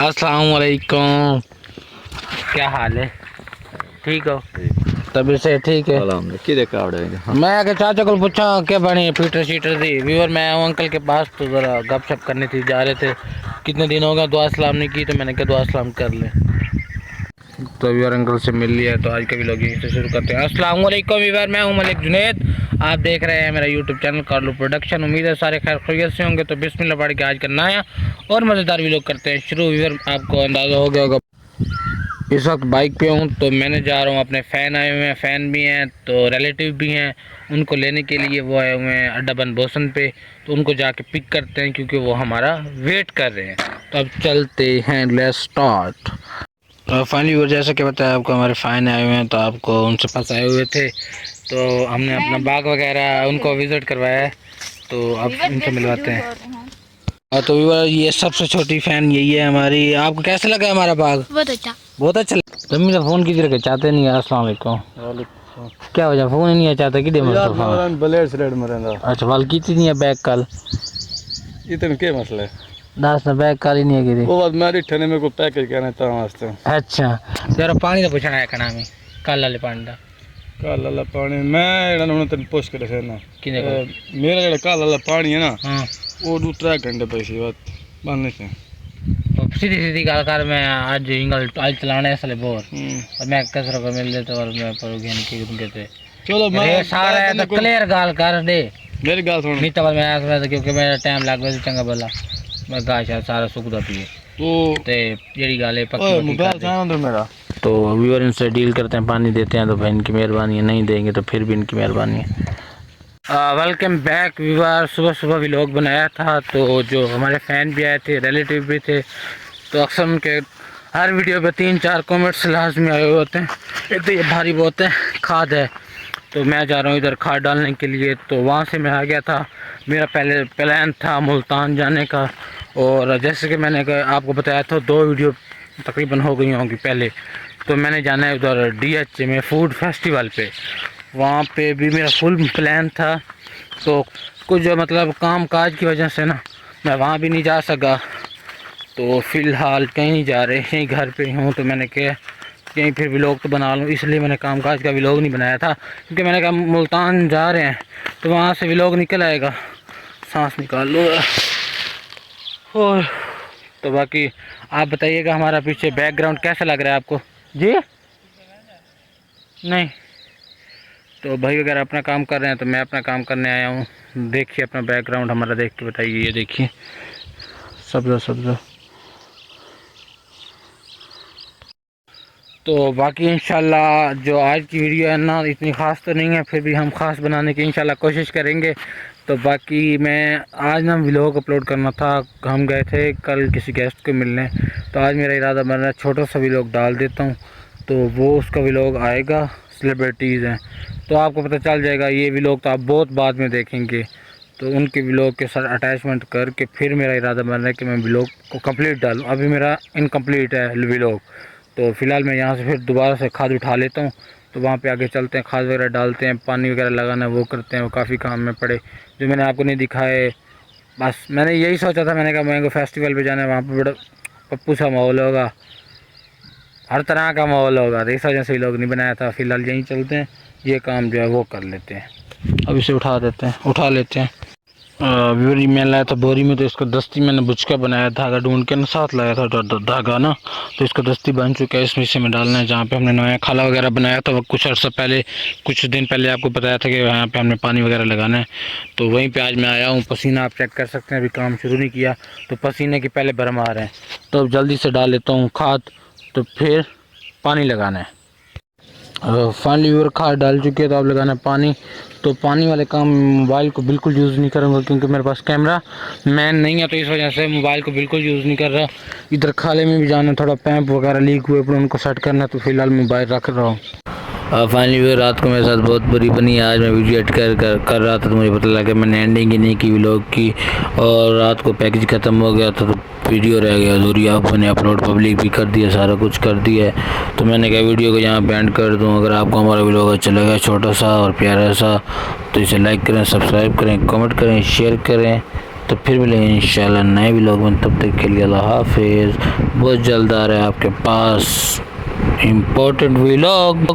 अस्सलाम वालेकुम। क्या हाल है? ठीक हो? तभी से ठीक है। मैं आगे चाचा को पूछा क्या बनी पीटर शीटर दी व्यूअर। मैं हूँ अंकल के पास, तो ज़रा गपशप करनी थी, जा रहे थे। कितने दिन हो गए दुआ सलाम नहीं की, तो मैंने कहा दुआ सलाम कर लें। तो व्यूअर अंकल से मिल लिया, तो आज का भी लोग यहीं से शुरू करते हैं। अस्सलाम वालेकुम व्यूअर, मैं हूँ मलिक जुनैद, आप देख रहे हैं मेरा यूट्यूब चैनल कारलू प्रोडक्शन। उम्मीद है सारे खैर खैरियत से होंगे। तो बिस्मिल्लाह पढ़ के आज का नया और मज़ेदार व्लॉग करते हैं शुरू। व्यूअर आपको अंदाज़ा हो गया होगा इस वक्त बाइक पे हूँ, तो मैंने जा रहा हूँ, अपने फ़ैन आए हुए हैं, फ़ैन भी हैं तो रिलेटिव भी हैं, उनको लेने के लिए वो आए हुए हैं अड्डा बन बोसन पे। तो उनको जाके पिक करते हैं क्योंकि वो हमारा वेट कर रहे हैं। तो अब चलते हैं, लेट्स स्टार्ट। फाइनली वो जैसा कि बताया आपको, हमारे फ़ैन आए हुए हैं, तो आपको उनसे पास आए हुए थे, तो हमने अपना बाग वगैरह उनको विज़िट करवाया है। तो अब उनसे मिलवाते हैं। तो ये सबसे छोटी फ़ैन यही है हमारी। आपको कैसा लगा हमारा बाग? बहुत अच्छा, बहुत अच्छा। तुम मेरा फ़ोन किधर के चाहते नहीं है? अस्सलाम वालेकुम। क्या वजह फ़ोन ही नहीं चाहता कि अच्छा वाल की नहीं है बैग कल इतने के मसला है दस ना बैग कल ही नहीं है कि वो बात मेरी ठने में को पैकेज कहना था वास्ते। अच्छा तेरा पानी तो पूछना है कना में कल वाले पानी का कल वाला पानी मैं इन्होंने तेन पुछ कर रखे ना मेरा जो कल वाला पानी है ना वो 2-3 घंटे पैसे बात बनने से सीधी सीधी गल कर। मैं आज इंगल आज चलाने इसलिए बोर और मैं कसर को मिल देता और मैं पर गेन की कहते चलो मैं सारा है तो क्लियर गाल कर दे मेरी गाल सुन। नहीं तो मैं आया था क्योंकि मेरा टाइम लग गया चंगा बोला मैं गाय शायद सारा सुखदा पिए तो जेडी गाल है पक्की मोबाइल था अंदर मेरा। तो व्यूअर इनसे डील करते हैं, पानी देते हैं तो भाई इनकी मेहरबानी है, नहीं देंगे तो फिर भी इनकी मेहरबानी है। Welcome back viewer. सुबह सुबह व्लॉग बनाया था, तो जो हमारे फ़ैन भी आए थे, रिलेटिव भी थे, तो अक्सर उनके हर वीडियो पे 3-4 कमेंट्स लाजमी आए हुए होते हैं। एक तो ये भारी बहुत है, खाद है, तो मैं जा रहा हूँ इधर खाद डालने के लिए। तो वहाँ से मैं आ गया था, मेरा पहले प्लान था मुल्तान जाने का, और जैसे कि मैंने आपको बताया था 2 वीडियो तकरीबन हो गई होंगी पहले। तो मैंने जाना है उधर DH में फूड फेस्टिवल पे, वहाँ पे भी मेरा फुल प्लान था। तो कुछ जो मतलब काम काज की वजह से ना मैं वहाँ भी नहीं जा सका, तो फ़िलहाल कहीं नहीं जा रहे, यहीं घर पे हूँ। तो मैंने कहा कहीं फिर व्लॉग तो बना लूँ, इसलिए मैंने काम काज का व्लॉग नहीं बनाया था, क्योंकि मैंने कहा मुल्तान जा रहे हैं तो वहाँ से व्लॉग निकल आएगा, सांस निकाल लो। और तो बाकी आप बताइएगा हमारा पीछे बैकग्राउंड कैसा लग रहा है आपको? जी नहीं, तो भाई वगैरह अपना काम कर रहे हैं, तो मैं अपना काम करने आया हूँ। देखिए अपना बैकग्राउंड हमारा देख के बताइए। ये देखिए सब्ज़ा सब्ज़ा। तो बाकी इंशाल्लाह जो आज की वीडियो है ना इतनी ख़ास तो नहीं है, फिर भी हम ख़ास बनाने की इंशाल्लाह कोशिश करेंगे। तो बाकी मैं आज ना व्लॉग अपलोड करना था, हम गए थे कल किसी गेस्ट को मिलने, तो आज मेरा इरादा बन रहा है छोटा सा व्लॉग डाल देता हूँ, तो वो उसका व्लॉग आएगा। सेलिब्रिटीज़ हैं तो आपको पता चल जाएगा, ये व्लॉग तो आप बहुत बाद में देखेंगे, तो उनके व्लॉग के साथ अटैचमेंट करके फिर मेरा इरादा बन रहा है कि मैं व्लॉग को कंप्लीट डालूँ। अभी मेरा इनकम्प्लीट है व्लॉग, तो फ़िलहाल मैं यहाँ से फिर दोबारा से खाद उठा लेता हूँ। तो वहाँ पे आगे चलते हैं, खाद वगैरह डालते हैं, पानी वगैरह लगाना वो करते हैं, वो काफ़ी काम में पड़े जो मैंने आपको नहीं दिखाए। बस मैंने यही सोचा था, मैंने कहा मैंगो फेस्टिवल पे जाना है, वहाँ पर बड़ा पप्पू सा माहौल होगा, हर तरह का माहौल होगा, तो इस वजह से लोग नहीं बनाया था। फ़िलहाल यहीं चलते हैं, ये काम जो है वो कर लेते हैं। अब इसे उठा लेते हैं। बोरी में लाया था, बोरी में तो इसको दस्ती मैंने बुझ के बनाया, धागा ढूंढ के ना साथ लाया था धागा ना, तो इसको दस्ती बन चुका है, इसमें से में डालना है जहाँ पे हमने नया खाला वगैरह बनाया था। वो कुछ अर्सा पहले, कुछ दिन पहले आपको बताया था कि यहाँ पे हमने पानी वगैरह लगाना है, तो वहीं पे आज मैं आया हूँ। पसीना आप चेक कर सकते हैं, अभी काम शुरू नहीं किया, तो पसीने के पहले भरम आ रहे हैं, तो अब जल्दी से डाल लेता हूँ खाद, तो फिर पानी लगाना है। फाइनली व्यूअर खाद डाल चुके हैं, तो अब लगाना है पानी। तो पानी वाले काम मोबाइल को बिल्कुल यूज़ नहीं करूँगा, क्योंकि मेरे पास कैमरा मैन नहीं है, तो इस वजह से मोबाइल को बिल्कुल यूज़ नहीं कर रहा। इधर खाले में भी जाना, थोड़ा पैंप वगैरह लीक हुए पर उनको सेट करना, तो फिलहाल मोबाइल रख रहा हूँ। फाइनली व्यूअर रात को मेरे साथ बहुत बुरी बनी। आज मैं वीडियो एडिट कर रहा था, तो मुझे पता लगा मैंने एंडिंग ही नहीं की व्लॉग की, और रात को पैकेज ख़त्म हो गया था, तो वीडियो रह गया अधूरी। आप मैंने अपलोड पब्लिक भी कर दिया, सारा कुछ कर दिया है, तो मैंने कहा वीडियो को यहाँ बैंड कर दूँ। अगर आपको हमारा व्लॉग अच्छा लगा, छोटा सा और प्यारा सा, तो इसे लाइक करें, सब्सक्राइब करें, कमेंट करें, शेयर करें। तो फिर मिलेंगे इंशाल्लाह नए व्लॉग में, तब तक के लिए अल्लाह हाफिज़। बहुत जल्द आ रहा है आपके पास इम्पोर्टेंट व्लॉग।